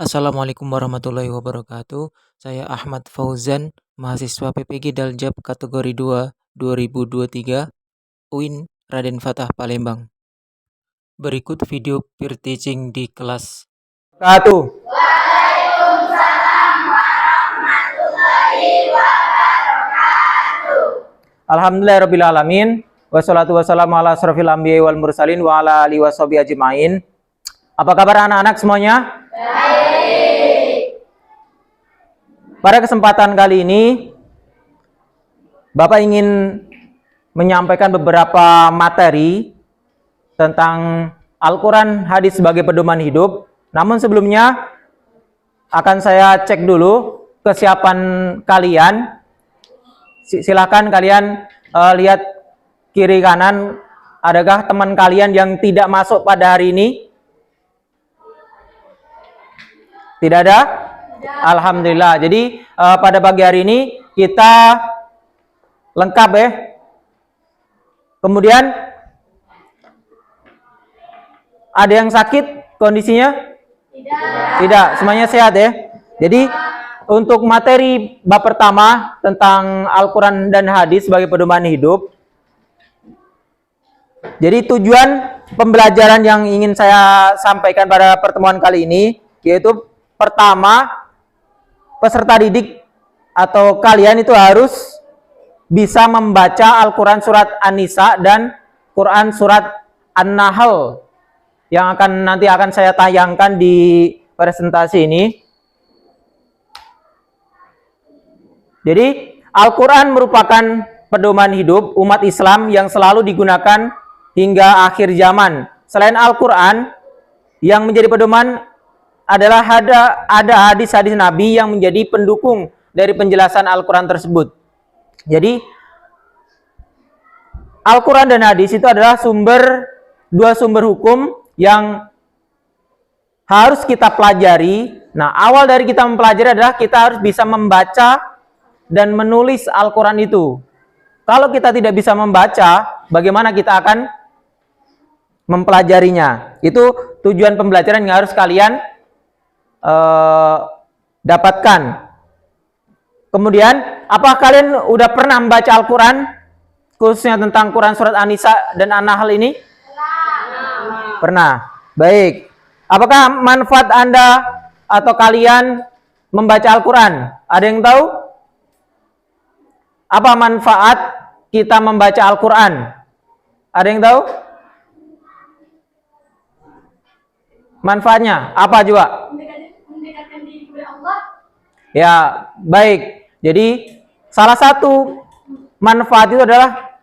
Assalamualaikum warahmatullahi wabarakatuh. Saya Ahmad Fauzan, mahasiswa PPG Daljab kategori 2 2023, UIN Raden Fatah Palembang. Berikut video peer teaching di kelas. Alhamdulillahirabbil alamin wassalatu wassalamu ala asrofil anbiya'i wal mursalin wa ala alihi washabihi ajmain. Apa kabar anak-anak semuanya? Baik. Pada kesempatan kali ini Bapak ingin menyampaikan beberapa materi tentang Al-Quran hadis sebagai pedoman hidup. Namun sebelumnya akan saya cek dulu kesiapan kalian. Silakan kalian lihat kiri kanan, adakah teman kalian yang tidak masuk pada hari ini? Tidak ada? Alhamdulillah. Jadi pada pagi hari ini kita lengkap ya. Kemudian ada yang sakit kondisinya? Tidak, semuanya sehat ya. Jadi untuk materi bab pertama tentang Al-Quran dan hadis sebagai pedoman hidup. Jadi tujuan pembelajaran yang ingin saya sampaikan pada pertemuan kali ini yaitu pertama, peserta didik atau kalian itu harus bisa membaca Al-Quran surat An-Nisa dan Quran surat An-Nahl yang nanti akan saya tayangkan di presentasi ini. Jadi Al-Quran merupakan pedoman hidup umat Islam yang selalu digunakan hingga akhir zaman. Selain Al-Quran, yang menjadi pedoman adalah ada hadis-hadis Nabi yang menjadi pendukung dari penjelasan Al-Quran tersebut. Jadi Al-Quran dan hadis itu adalah dua sumber hukum yang harus kita pelajari. Nah, awal dari kita mempelajari adalah kita harus bisa membaca dan menulis Al-Quran itu. Kalau kita tidak bisa membaca, bagaimana kita akan mempelajarinya? Itu tujuan pembelajaran yang harus kalian dapatkan. Kemudian, apa kalian udah pernah membaca Al-Quran? Khususnya tentang Quran surat An-Nisa dan An-Nahl ini? Pernah. Baik. Apakah manfaat Anda atau kalian membaca Al-Quran? Ada yang tahu? Apa manfaat kita membaca Al-Quran? Ada yang tahu? Manfaatnya apa juga? Mendekatkan diri kepada Allah. Ya, baik. Jadi salah satu manfaat itu adalah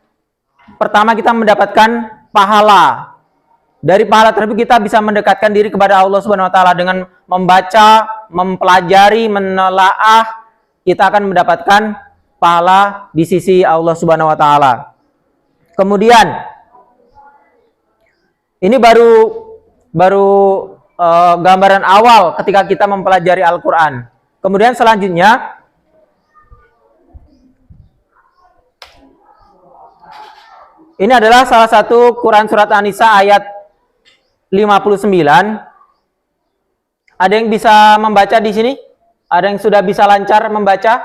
pertama kita mendapatkan pahala. Dari pahala tersebut kita bisa mendekatkan diri kepada Allah Subhanahu wa taala dengan membaca, mempelajari, menelaah, kita akan mendapatkan pahala di sisi Allah Subhanahu wa taala. Kemudian ini baru gambaran awal ketika kita mempelajari Al-Quran. Kemudian selanjutnya ini adalah salah satu Quran surat An-Nisa ayat 59. Ada yang bisa membaca di sini? Ada yang sudah bisa lancar membaca?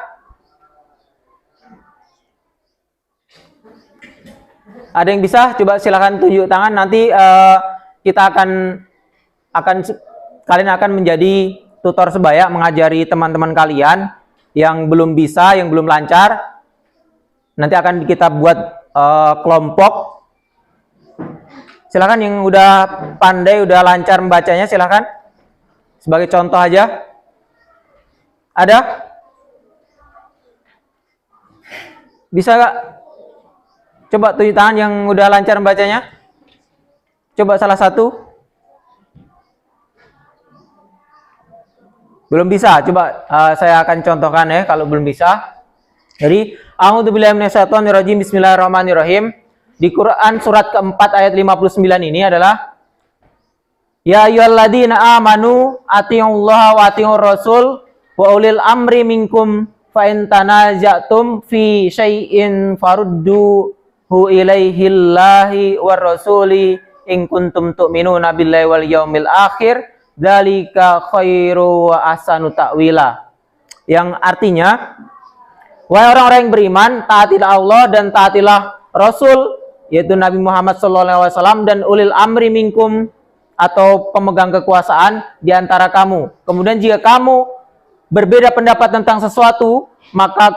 Ada yang bisa? Coba silakan tunjuk tangan. Nanti kita kalian akan menjadi tutor sebaya mengajari teman-teman kalian yang belum bisa, yang belum lancar. Nanti akan kita buat kelompok. Silakan yang udah pandai, udah lancar membacanya, silakan. Sebagai contoh aja. Ada? Bisa gak? Coba tunjuk tangan yang udah lancar membacanya. Coba salah satu. Belum bisa. Coba saya akan contohkan ya kalau belum bisa. Jadi, a'udzubillahi minasyaitonirrajim. Bismillahirrahmanirrahim. Di Quran surat keempat ayat 59 ini adalah ya ayyuhalladzina amanu atiiullaha wa atiiur rasul wa ulil amri minkum fa in tanaza'tum fi syai'in farudduhu ilaihillahi war rasuli in kuntum tu'minuna billahi wal yaumil akhir dzalika khairu wa ahsanu ta'wila. Yang artinya, wahai orang-orang yang beriman, taatilah Allah dan taatilah Rasul, yaitu Nabi Muhammad SAW, dan ulil amri minkum, atau pemegang kekuasaan di antara kamu. Kemudian jika kamu berbeda pendapat tentang sesuatu, maka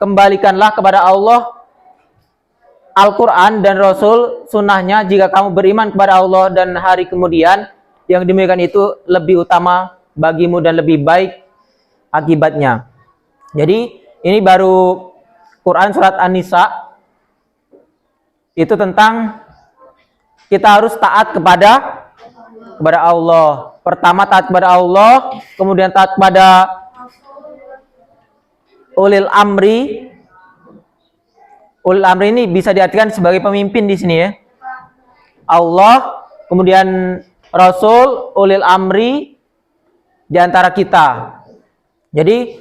kembalikanlah kepada Allah, Al-Quran dan Rasul, sunnahnya. Jika kamu beriman kepada Allah dan hari kemudian, yang demikian itu lebih utama bagimu dan lebih baik akibatnya. Jadi ini baru Quran surat An-Nisa, itu tentang kita harus taat kepada Allah. Pertama taat kepada Allah, kemudian taat kepada ulil amri. Ulil amri ini bisa diartikan sebagai pemimpin di sini ya. Allah, kemudian Rasul, ulil amri di antara kita. Jadi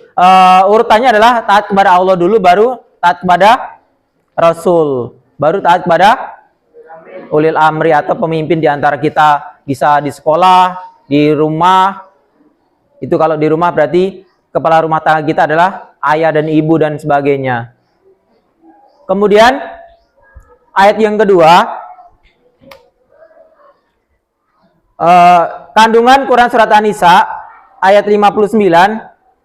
urutannya adalah taat kepada Allah dulu, baru taat kepada Rasul, baru taat kepada ulil amri atau pemimpin di antara kita. Bisa di sekolah, di rumah. Itu kalau di rumah berarti kepala rumah tangga kita adalah ayah dan ibu dan sebagainya. Kemudian ayat yang kedua, kandungan Quran surat An-Nisa ayat 59,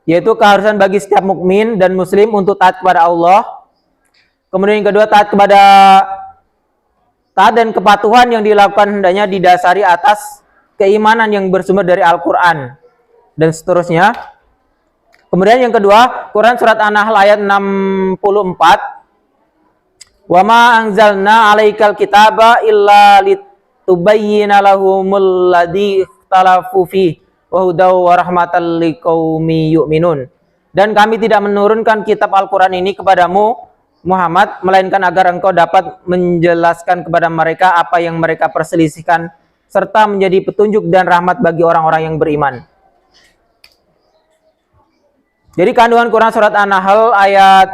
yaitu keharusan bagi setiap mukmin dan muslim untuk taat kepada Allah. Kemudian yang kedua, taat dan kepatuhan yang dilakukan hendaknya didasari atas keimanan yang bersumber dari Al-Quran dan seterusnya. Kemudian yang kedua, Quran surat An-Nahl ayat 64, wa ma anzalna 'alaikal kitaba illa litubayyana lahumul ladzi ikhtalafu fihi wa hudaw wa rahmatal liqaumi yu'minun. Dan kami tidak menurunkan kitab Al-Quran ini kepadamu Muhammad, melainkan agar engkau dapat menjelaskan kepada mereka apa yang mereka perselisihkan, serta menjadi petunjuk dan rahmat bagi orang-orang yang beriman. Jadi kandungan Quran surat An-Nahl ayat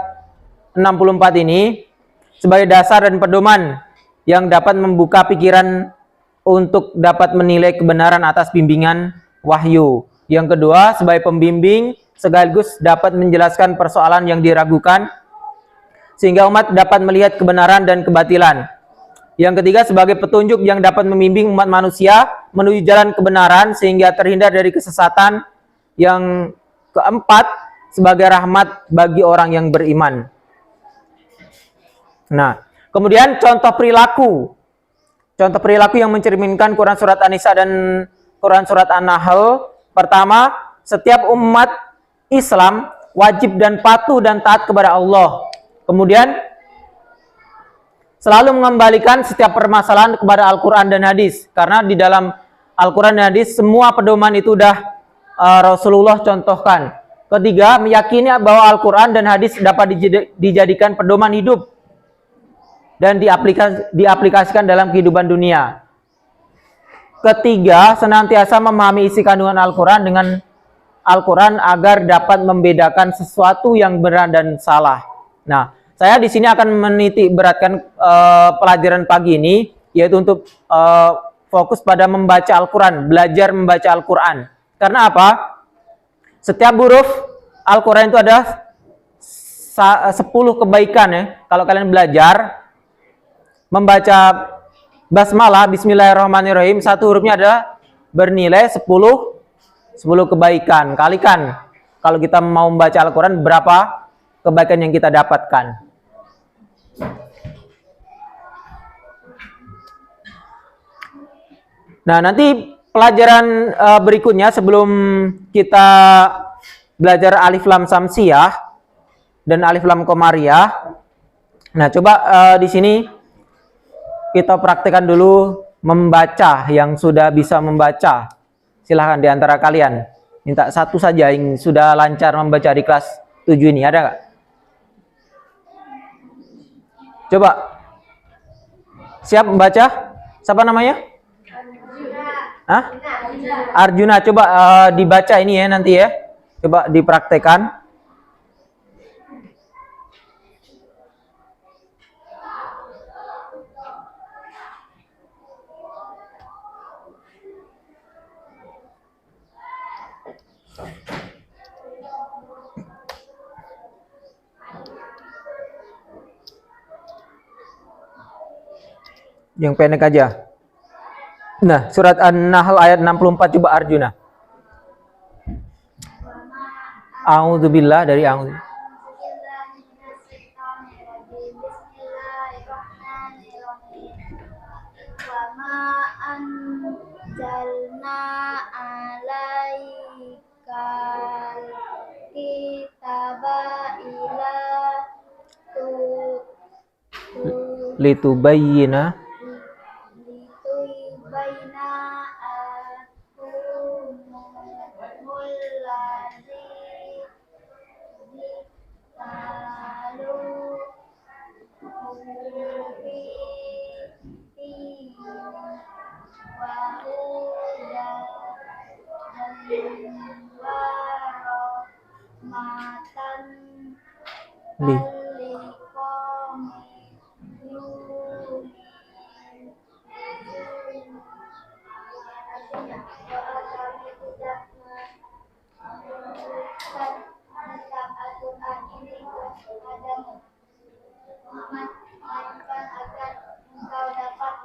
64 ini sebagai dasar dan pedoman yang dapat membuka pikiran untuk dapat menilai kebenaran atas bimbingan wahyu. Yang kedua, sebagai pembimbing sekaligus dapat menjelaskan persoalan yang diragukan, sehingga umat dapat melihat kebenaran dan kebatilan. Yang ketiga, sebagai petunjuk yang dapat membimbing umat manusia menuju jalan kebenaran sehingga terhindar dari kesesatan. Yang keempat, sebagai rahmat bagi orang yang beriman. Nah, kemudian contoh perilaku yang mencerminkan Quran surat An-Nisa dan Quran surat An-Nahl. Pertama, setiap umat Islam wajib dan patuh dan taat kepada Allah. Kemudian selalu mengembalikan setiap permasalahan kepada Al-Quran dan hadis, karena di dalam Al-Quran dan hadis semua pedoman itu sudah Rasulullah contohkan. Ketiga, meyakini bahwa Al-Quran dan hadis dapat dijadikan pedoman hidup dan diaplikasikan dalam kehidupan dunia. Ketiga, senantiasa memahami isi kandungan Al-Quran dengan Al-Quran agar dapat membedakan sesuatu yang benar dan salah. Nah, saya di sini akan menitik beratkan pelajaran pagi ini, yaitu untuk fokus pada membaca Al-Quran, belajar membaca Al-Quran. Karena apa? Setiap huruf Al-Quran itu ada 10 kebaikan ya. Kalau kalian belajar membaca basmalah, bismillahirrahmanirrahim, satu hurufnya ada bernilai 10 kebaikan. Kalikan, kalau kita mau membaca Al-Quran, berapa kebaikan yang kita dapatkan. Nah, nanti pelajaran berikutnya sebelum kita belajar alif lam samsiyah dan alif lam qamariyah. Nah, coba di sini kita praktekkan dulu membaca yang sudah bisa membaca. Silahkan di antara kalian. Minta satu saja yang sudah lancar membaca di kelas 7 ini. Ada nggak? Coba. Siap membaca? Siapa namanya? Hah? Arjuna. Coba dibaca ini ya nanti ya. Coba dipraktekkan. Yang pendek aja. Nah, surat An-Nahl ayat 64 coba Arjuna. A'udzubillah dari a'udzu. Anjalna alaikal kitaba ila Litubayyina litubayyana akumul ladzi diktalu fihi wa hudan wa rahmatan li liqaumin yu'minun. Artinya, doa kami tidak menurunkan tentang Al-Quran ini kepadamu Muhammad, melainkan agar engkau dapat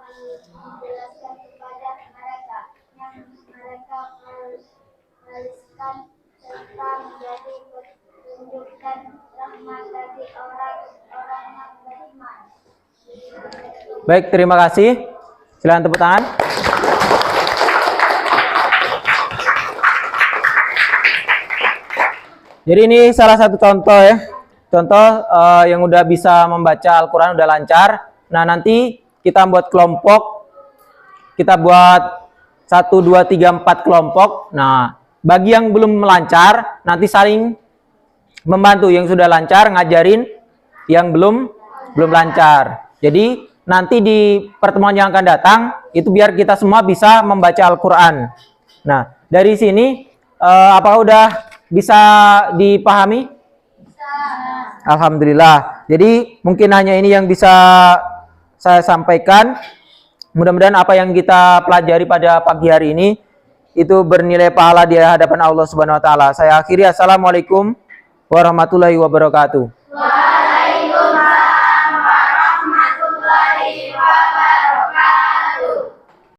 menjelaskan kepada mereka yang mereka menuliskan serta menjadi petunjuk dan rahmat bagi orang-orang yang beriman. Baik, terima kasih. Silakan tepuk tangan. Jadi ini salah satu contoh ya. Contoh yang udah bisa membaca Al-Quran udah lancar. Nah, nanti kita buat kelompok. Kita buat 1, 2, 3, 4 kelompok. Nah, bagi yang belum lancar, nanti saling membantu. Yang sudah lancar ngajarin yang belum lancar. Jadi nanti di pertemuan yang akan datang itu biar kita semua bisa membaca Al-Quran. Nah, dari sini apakah udah bisa dipahami? Alhamdulillah. Jadi mungkin hanya ini yang bisa saya sampaikan. Mudah-mudahan apa yang kita pelajari pada pagi hari ini itu bernilai pahala di hadapan Allah Subhanahu wa taala. Saya akhiri, assalamualaikum warahmatullahi wabarakatuh.